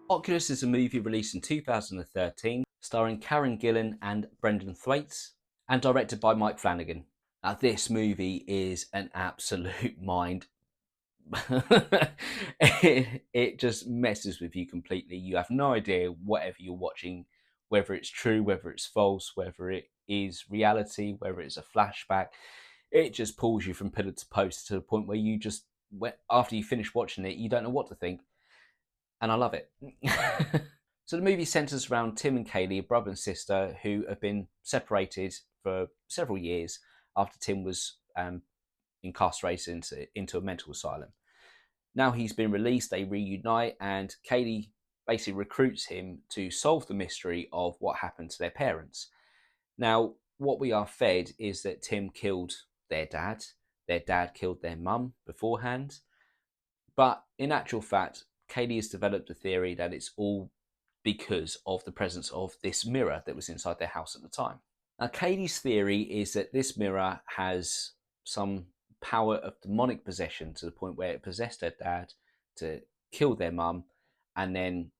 Oculus is a movie released in 2013, starring Karen Gillan and Brendan Thwaites, and directed by Mike Flanagan. Now, this movie is an absolute mind. it just messes with you completely. You have no idea whatever you're watching, whether it's true, whether it's false, whether it is reality, whether it's a flashback. It just pulls you from pillar to post to the point where you just, after you finish watching it, you don't know what to think. And I love it. So the movie centres around Tim and Kaylee, a brother and sister, who have been separated for several years after Tim was incarcerated into a mental asylum. Now he's been released, they reunite, and Kaylee basically recruits him to solve the mystery of what happened to their parents. Now, what we are fed is that Tim killed their dad killed their mum beforehand, but in actual fact, Kaylee has developed a theory that it's all because of the presence of this mirror that was inside their house at the time. Now, Kaylee's theory is that this mirror has some power of demonic possession to the point where it possessed her dad to kill their mum and then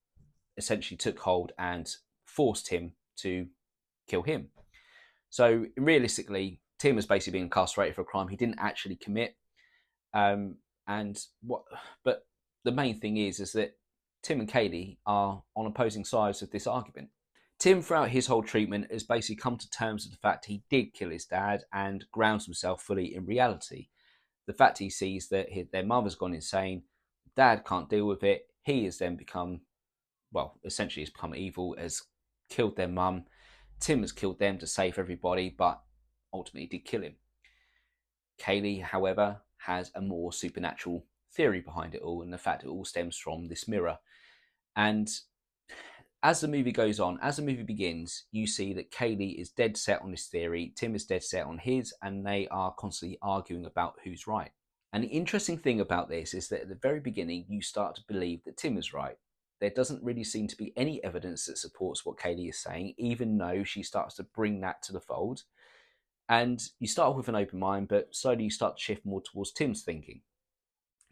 essentially took hold and forced him to kill him. So realistically, Tim has basically been incarcerated for a crime he didn't actually commit. And what, but the main thing is that Tim and Kaylee are on opposing sides of this argument. Tim, throughout his whole treatment, has basically come to terms with the fact he did kill his dad and grounds himself fully in reality. The fact he sees that their mother's gone insane, dad can't deal with it, he has then become, well, essentially has become evil, has killed their mum. Tim has killed them to save everybody, but ultimately did kill him. Kaylee, however, has a more supernatural theory behind it all, and the fact it all stems from this mirror. And as the movie goes on, as the movie begins, you see that Kaylee is dead set on this theory, Tim is dead set on his, and they are constantly arguing about who's right. And the interesting thing about this is that at the very beginning, you start to believe that Tim is right. There doesn't really seem to be any evidence that supports what Kaylee is saying, even though she starts to bring that to the fold. And you start off with an open mind, but slowly you start to shift more towards Tim's thinking.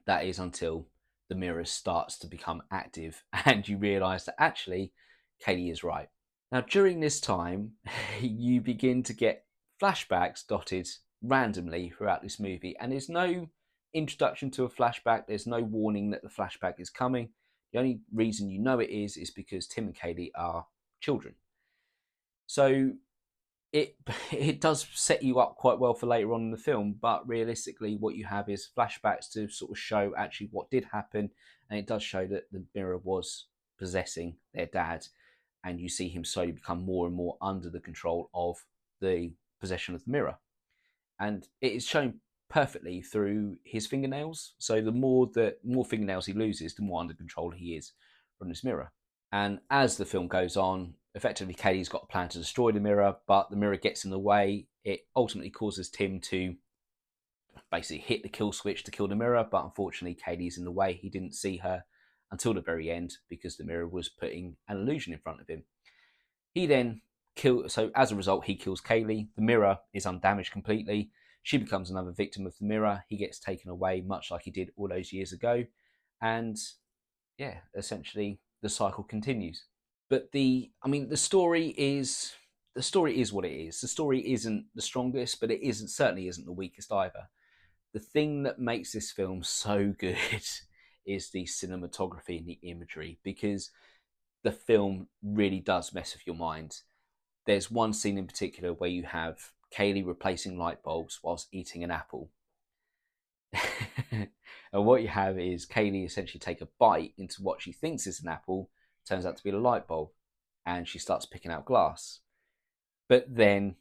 That is until the mirror starts to become active and you realise that actually Kaylee is right. Now, during this time, you begin to get flashbacks dotted randomly throughout this movie, and there's no introduction to a flashback, there's no warning that the flashback is coming. The only reason you know it is because Tim and Kaylee are children. So it it does set you up quite well for later on in the film, but realistically what you have is flashbacks to sort of show actually what did happen, and it does show that the mirror was possessing their dad, and you see him slowly become more and more under the control of the possession of the mirror. And it is shown perfectly through his fingernails. So the more fingernails he loses, the more under control he is from this mirror. And as the film goes on, effectively Katie's got a plan to destroy the mirror, but the mirror gets in the way. It ultimately causes Tim to basically hit the kill switch to kill the mirror, but unfortunately Katie's in the way. He didn't see her until the very end because the mirror was putting an illusion in front of him. He then so as a result, he kills Kaylee. The mirror is undamaged completely. She becomes another victim of the mirror. He gets taken away, much like he did all those years ago. And yeah, essentially the cycle continues. But the story is what it is. The story isn't the strongest, but it certainly isn't the weakest either. The thing that makes this film so good is the cinematography and the imagery, because the film really does mess with your mind. There's one scene in particular where you have Kaylee replacing light bulbs whilst eating an apple. And what you have is Kaylee essentially take a bite into what she thinks is an apple, turns out to be a light bulb, and she starts picking out glass. But then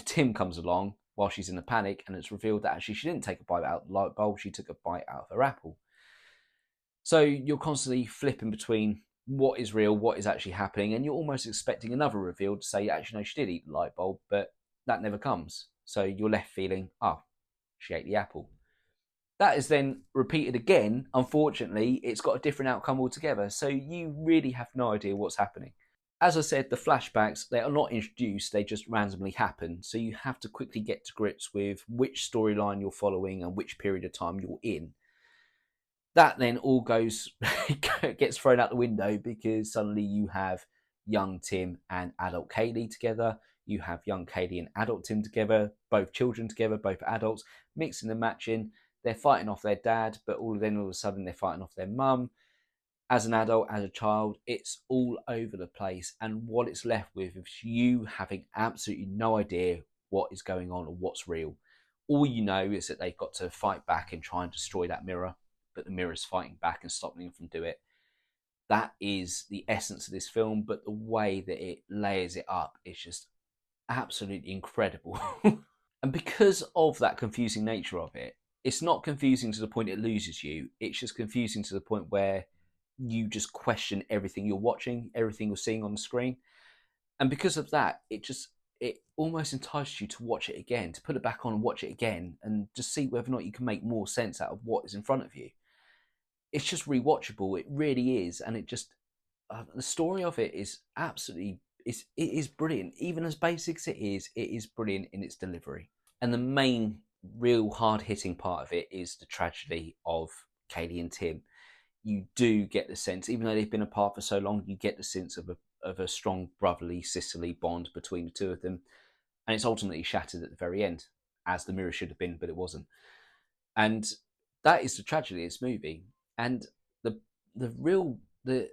Tim comes along while she's in a panic, and it's revealed that actually she didn't take a bite out of the light bulb, she took a bite out of her apple. So you're constantly flipping between what is real, what is actually happening, and you're almost expecting another reveal to say, actually, no, she did eat the light bulb, but that never comes. So you're left feeling, oh, she ate the apple. That is then repeated again. Unfortunately, it's got a different outcome altogether. So you really have no idea what's happening. As I said, the flashbacks, they are not introduced, they just randomly happen. So you have to quickly get to grips with which storyline you're following and which period of time you're in. That then all goes gets thrown out the window because suddenly you have young Tim and adult Kaylee together. You have young Kaylee and adult Tim together, both children together, both adults, mixing and matching. They're fighting off their dad, but all of a sudden they're fighting off their mum. As an adult, as a child, it's all over the place. And what it's left with is you having absolutely no idea what is going on or what's real. All you know is that they've got to fight back and try and destroy that mirror, but the mirror's fighting back and stopping them from doing it. That is the essence of this film, but the way that it layers it up is just absolutely incredible. And because of that confusing nature of it, it's not confusing to the point it loses you. It's just confusing to the point where you just question everything you're watching, everything you're seeing on the screen. And because of that, it almost entices you to watch it again, to put it back on and watch it again, and just see whether or not you can make more sense out of what is in front of you. It's just rewatchable. It really is, and it just the story of it is absolutely it is brilliant. Even as basic as it is brilliant in its delivery. And the main, real hard hitting part of it is the tragedy of Kaylee and Tim. You do get the sense, even though they've been apart for so long, you get the sense of a strong brotherly, sisterly bond between the two of them, and it's ultimately shattered at the very end, as the mirror should have been, but it wasn't. And that is the tragedy of this movie. And the the real the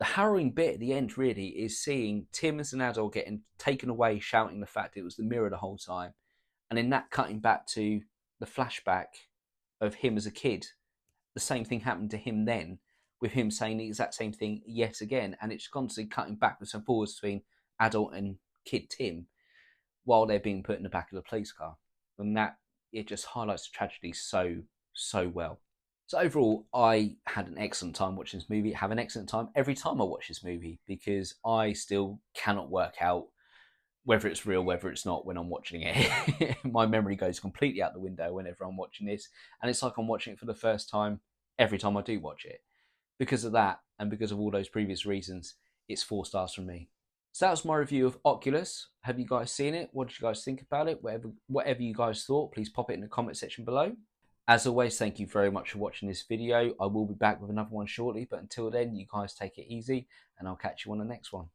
harrowing bit at the end really is seeing Tim as an adult getting taken away, shouting the fact it was the mirror the whole time, and in that cutting back to the flashback of him as a kid. The same thing happened to him then, with him saying the exact same thing yet again, and it's constantly cutting backwards and forwards between adult and kid Tim while they're being put in the back of the police car, and that it just highlights the tragedy so well. So overall, I had an excellent time watching this movie. I have an excellent time every time I watch this movie because I still cannot work out whether it's real, whether it's not when I'm watching it. My memory goes completely out the window whenever I'm watching this. And it's like I'm watching it for the first time every time I do watch it. Because of that, and because of all those previous reasons, it's 4 stars from me. So that was my review of Oculus. Have you guys seen it? What did you guys think about it? Whatever you guys thought, please pop it in the comment section below. As always, thank you very much for watching this video. I will be back with another one shortly, but until then, you guys take it easy, and I'll catch you on the next one.